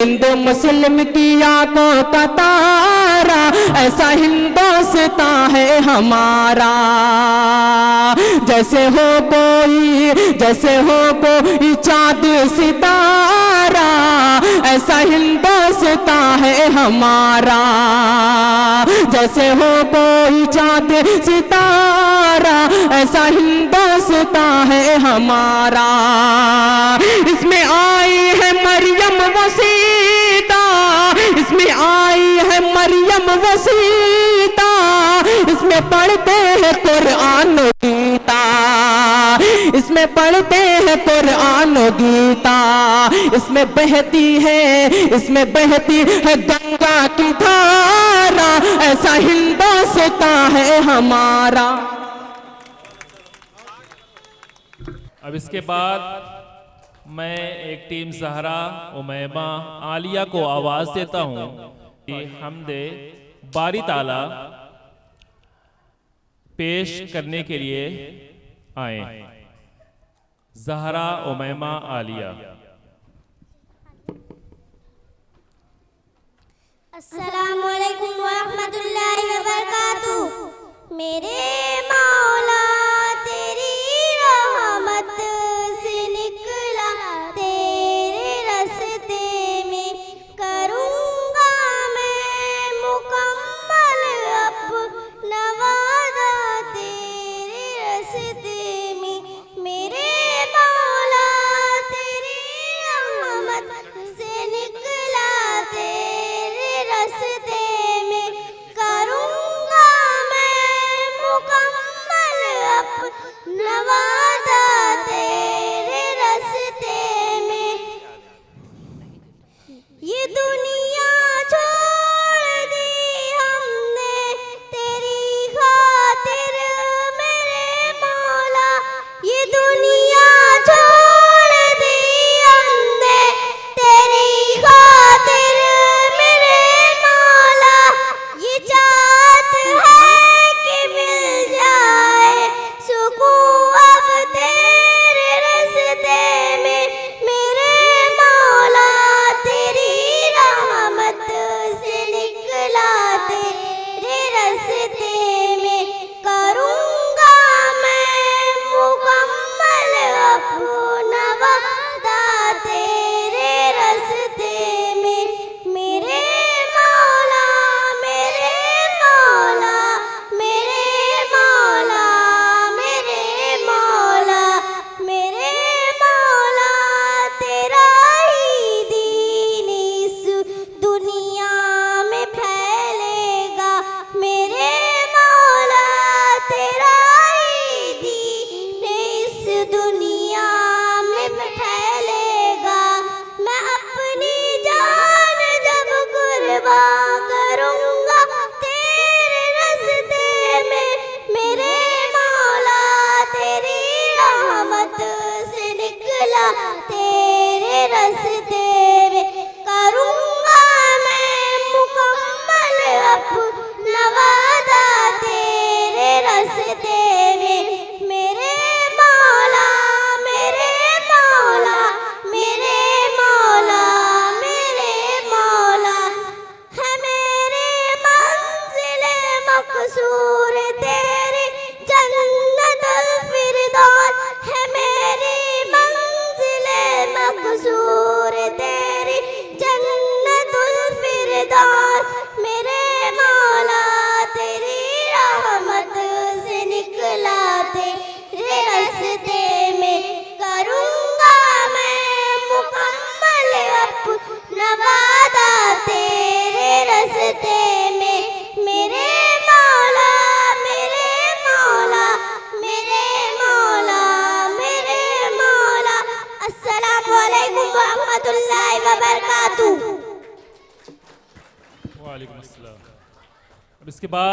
हिंदू मुस्लिम की आंखों का तारा, ऐसा हिंदुस्तान है हमारा। जैसे हो कोई चाँद सितारा, ऐसा हिंदुस्तान है हमारा। जैसे हो कोई चाँद सितारा, ऐसा हिंदुस्तान है हमारा। इसमें आई है मरियम वसीता, इसमें आई है मरियम वसीता, इसमें पढ़ते हैं कुरान गीता, इसमें पढ़ते हैं कुरान गीता। इसमें बहती है गंगा की धारा, ऐसा हिंदुस्तान है हमारा। अब इसके बाद मैं एक टीम ज़हरा, उमैमा, आलिया को आवाज़ देता हूँ कि हमदे बारी ताला पेश करने के लिए आए। ज़हरा, उमैमा, आलिया। अस्सलामु अलैकुम वरहमतुल्लाहि वबरकातुहू। मेरे मौला तेरी रहमत से निकला, तेरे रस्ते में करूँगा मैं मुकम्मल अपना वादा। तेरे रस्ते में मेरे मौला तेरी रहमत से निकला, तेरे रस्ते में करूँगा मैं मुकम्मल अपना वादा। तेरे रस्ते में ये दुनिया छोड़ दी हमने तेरी खातिर मेरे मौला। ये दुनिया छोड़ दी हमने तेरी खातिर मेरे मौला। ये चाहत है कि मिल जाए सुकून अब तेरे रस्ते में मेरे मौला। तेरी रहमत से निकला, तेरे रस्ते में करूँगा मैं मुकम्मल अपना वादा। तेरे रस्ते में मेरे मौला, मेरे मौला, मेरे मौला, मेरे मौला, मेरे मौला। तेरा ही दीन इस दुनिया में फैलेगा मेरे मौला। तेरा ही दीन इस दुनिया में फैलेगा। मैं अपनी जान जब कुर्बान करूँगा तेरे रस्ते में मेरे मौला। तेरी रहमत से निकला, तेरे रस्ते में करूँगा मैं मुकम्मल अपना वादा। तेरे रस्ते में मेरे मौला, मेरे मौला, मेरे मौला, मेरे मौला। है मेरे मंजिल मकसूर तेरी जन्नतुल फिरदौस। है मेरी मंजिल मकसूर तेरी जन्नतुल फिरदौस। मेरे मौला तेरी रहमत से निकला, तेरे रस्ते में करूँगा मैं मुकम्मल अपना वादा। तेरे रस्ते में मेरे मौला, मेरे मौला, मेरे मौला, मेरे मौला। अस्सलामु अलैकुम वरहमतुल्लाहि वबरकातुहू। वालेकुम अस्सलाम। अब इसके बाद